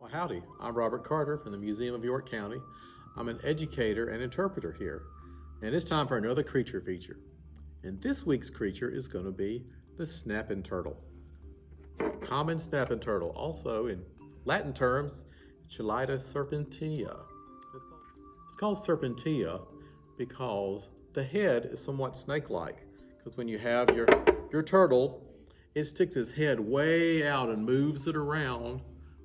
Well, howdy, I'm Robert Carter from the Museum of York County. I'm an educator and interpreter here, and it's time for another creature feature. And this week's creature is going to be the snapping turtle. Common snapping turtle, also in Latin terms, Chelida serpentia. It's called serpentia because the head is somewhat snake-like, because when you have your turtle, it sticks its head way out and moves it around.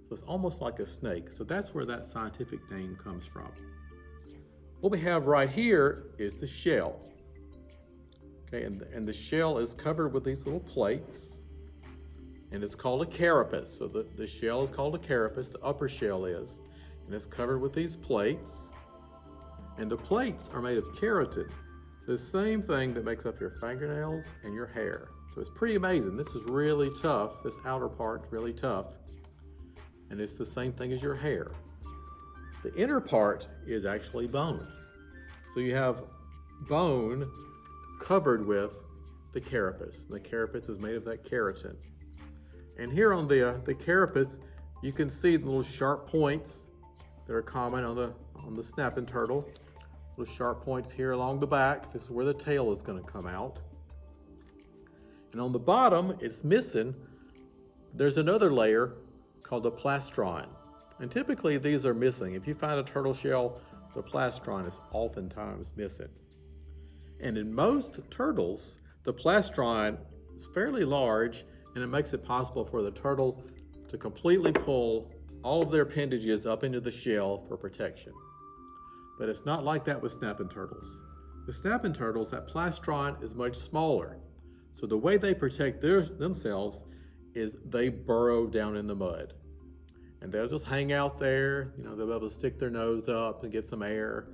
So it's almost like a snake. So that's where that scientific name comes from. What we have right here is the shell. Okay, and the shell is covered with these little plates, and it's called a carapace. So the shell is called a carapace, the upper shell is, and it's covered with these plates. And the plates are made of keratin, the same thing that makes up your fingernails and your hair. So it's pretty amazing. This is really tough. This outer part is really tough. And it's the same thing as your hair. The inner part is actually bone. So you have bone covered with the carapace. The carapace is made of that keratin. And here on the carapace, you can see the little sharp points that are common on the snapping turtle. Little sharp points here along the back. This is where the tail is going to come out. And on the bottom, it's missing. There's another layer called the plastron. And typically these are missing. If you find a turtle shell, the plastron is oftentimes missing. And in most turtles, the plastron is fairly large, and it makes it possible for the turtle to completely pull all of their appendages up into the shell for protection. But it's not like that with snapping turtles. With snapping turtles, that plastron is much smaller. So the way they protect themselves is they burrow down in the mud. And they'll just hang out there, they'll be able to stick their nose up and get some air.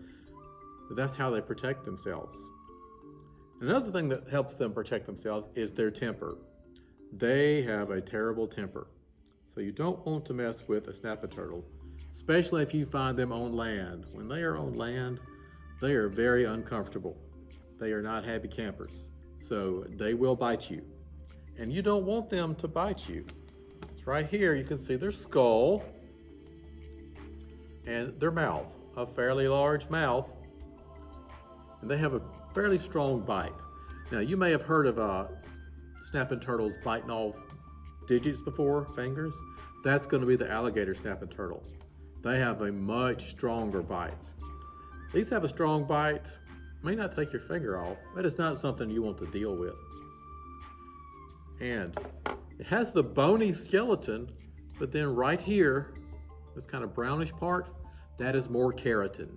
But that's how they protect themselves. Another thing that helps them protect themselves is their temper. They have a terrible temper. So you don't want to mess with a snapping turtle, especially if you find them on land. When they are on land, they are very uncomfortable. They are not happy campers. So they will bite you. And you don't want them to bite you. It's right here, you can see their skull and their mouth, a fairly large mouth. And they have a fairly strong bite. Now, you may have heard of snapping turtles biting off digits before, fingers. That's going to be the alligator snapping turtle. They have a much stronger bite. These have a strong bite, may not take your finger off, but it's not something you want to deal with. And it has the bony skeleton, but then right here, this kind of brownish part, that is more keratin,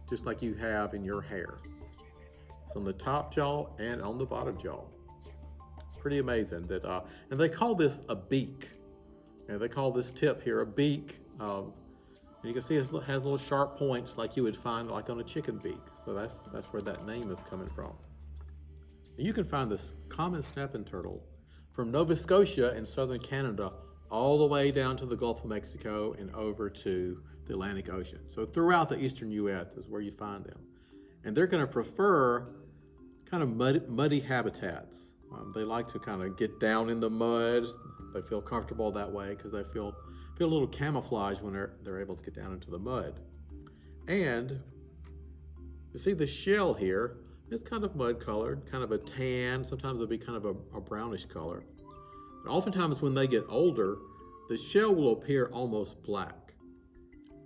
just like you have in your hair. It's on the top jaw and on the bottom jaw. Pretty amazing that, and they call this a beak. And they call this tip here a beak. And you can see it has little sharp points like you would find like on a chicken beak. So that's where that name is coming from. And you can find this common snapping turtle from Nova Scotia in southern Canada all the way down to the Gulf of Mexico and over to the Atlantic Ocean. So throughout the eastern U.S. is where you find them. And they're going to prefer kind of muddy habitats. They like to kind of get down in the mud. They feel comfortable that way because they feel a little camouflage when they're able to get down into the mud. And you see the shell here is kind of mud colored, kind of a tan. Sometimes it'll be kind of a brownish color. But oftentimes when they get older, the shell will appear almost black.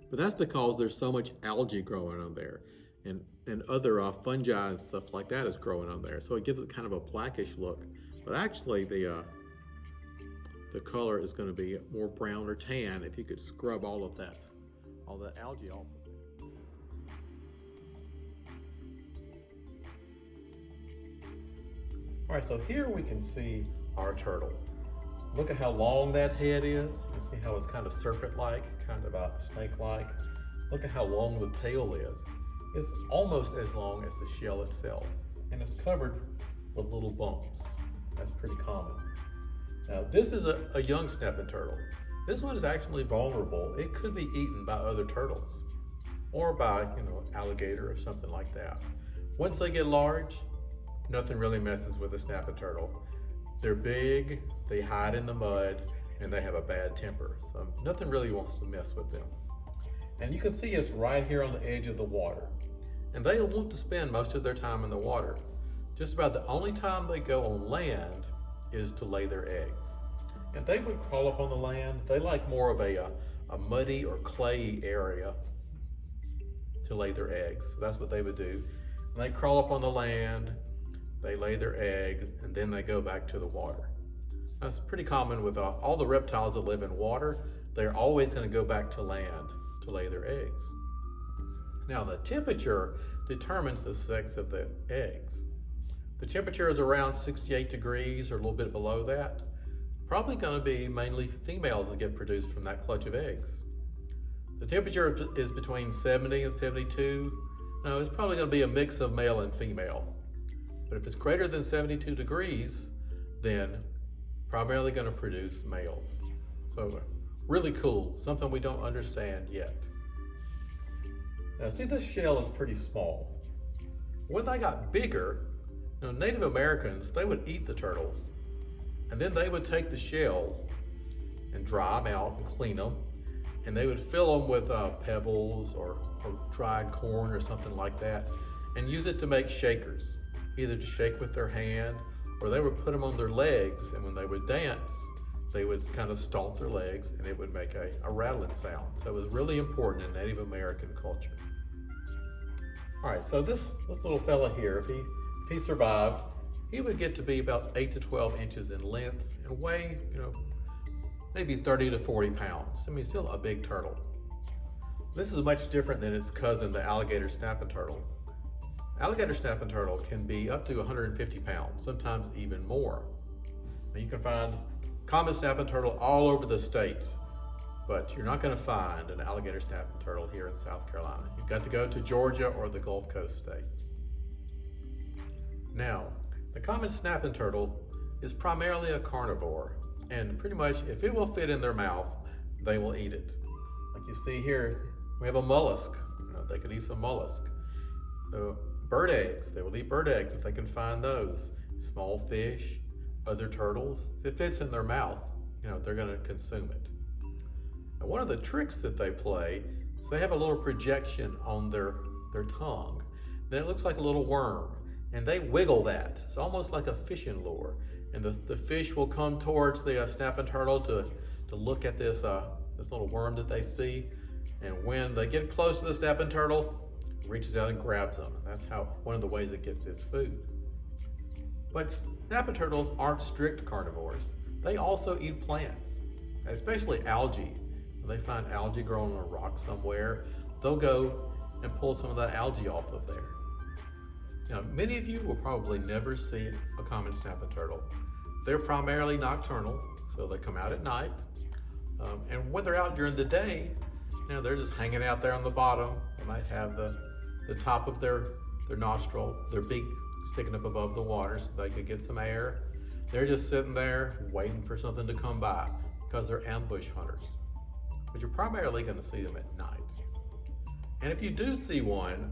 But that's because there's so much algae growing on there. And other fungi and stuff like that is growing on there. So it gives it kind of a blackish look. But actually the color is going to be more brown or tan if you could scrub all the algae off of it. All right, so here we can see our turtle. Look at how long that head is. You see how it's kind of serpent-like, kind of snake-like. Look at how long the tail is. It's almost as long as the shell itself, and it's covered with little bumps. That's pretty common. Now, this is a young snapping turtle. This one is actually vulnerable. It could be eaten by other turtles or by, alligator or something like that. Once they get large, nothing really messes with a snapping turtle. They're big, they hide in the mud, and they have a bad temper. So nothing really wants to mess with them. And you can see it's right here on the edge of the water. And they want to spend most of their time in the water. Just about the only time they go on land is to lay their eggs. And they would crawl up on the land. They like more of a muddy or clayey area to lay their eggs. So that's what they would do. And they crawl up on the land, they lay their eggs, and then they go back to the water. That's pretty common with all the reptiles that live in water. They're always going to go back to land to lay their eggs. Now, the temperature determines the sex of the eggs. The temperature is around 68 degrees or a little bit below that. Probably going to be mainly females that get produced from that clutch of eggs. The temperature is between 70 and 72. No, it's probably going to be a mix of male and female. But if it's greater than 72 degrees, then primarily going to produce males. So really cool, something we don't understand yet. Now see, this shell is pretty small. When they got bigger, Native Americans, they would eat the turtles. And then they would take the shells and dry them out and clean them. And they would fill them with pebbles or dried corn or something like that and use it to make shakers, either to shake with their hand or they would put them on their legs, and when they would dance, they would kind of stomp their legs and it would make a rattling sound. So it was really important in Native American culture. All right, so this little fella here, if he survived, he would get to be about 8 to 12 inches in length and weigh, maybe 30 to 40 pounds. I mean, still a big turtle. This is much different than its cousin, the alligator snapping turtle. Alligator snapping turtle can be up to 150 pounds, sometimes even more. Now, you can find common snapping turtle all over the state, but you're not going to find an alligator snapping turtle here in South Carolina. You've got to go to Georgia or the Gulf Coast states. Now, the common snapping turtle is primarily a carnivore, and pretty much if it will fit in their mouth, they will eat it. Like you see here, we have a mollusk. They could eat some mollusk. So bird eggs, they will eat bird eggs if they can find those. Small fish, other turtles, if it fits in their mouth, they're going to consume it. Now, one of the tricks that they play is they have a little projection on their tongue. Then it looks like a little worm, and they wiggle that. It's almost like a fishing lure. And the fish will come towards the snapping turtle to look at this little worm that they see. And when they get close to the snapping turtle, it reaches out and grabs them. That's one of the ways it gets its food. But snapping turtles aren't strict carnivores. They also eat plants, especially algae. When they find algae growing on a rock somewhere, they'll go and pull some of that algae off of there. Now, many of you will probably never see a common snapping turtle. They're primarily nocturnal, so they come out at night. And when they're out during the day, they're just hanging out there on the bottom. They might have the top of their nostril, their beak sticking up above the water so they could get some air. They're just sitting there waiting for something to come by because they're ambush hunters. But you're primarily going to see them at night. And if you do see one,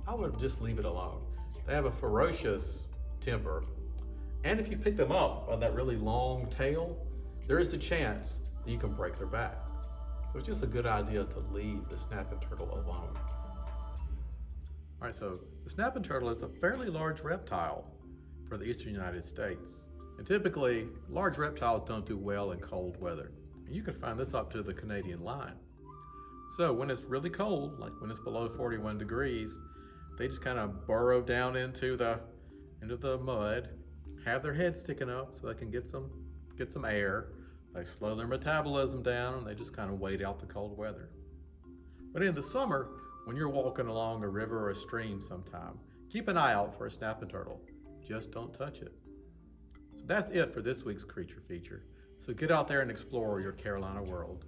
I would just leave it alone. They have a ferocious temper. And if you pick them up by that really long tail, there is a chance that you can break their back. So it's just a good idea to leave the snapping turtle alone. All right, so the snapping turtle is a fairly large reptile for the eastern United States. And typically, large reptiles don't do well in cold weather. And you can find this up to the Canadian line. So when it's really cold, like when it's below 41 degrees, they just kind of burrow down into the mud, have their head sticking up so they can get some air. They slow their metabolism down and they just kind of wait out the cold weather. But in the summer, when you're walking along a river or a stream sometime, keep an eye out for a snapping turtle. Just don't touch it. So that's it for this week's creature feature. So get out there and explore your Carolina world.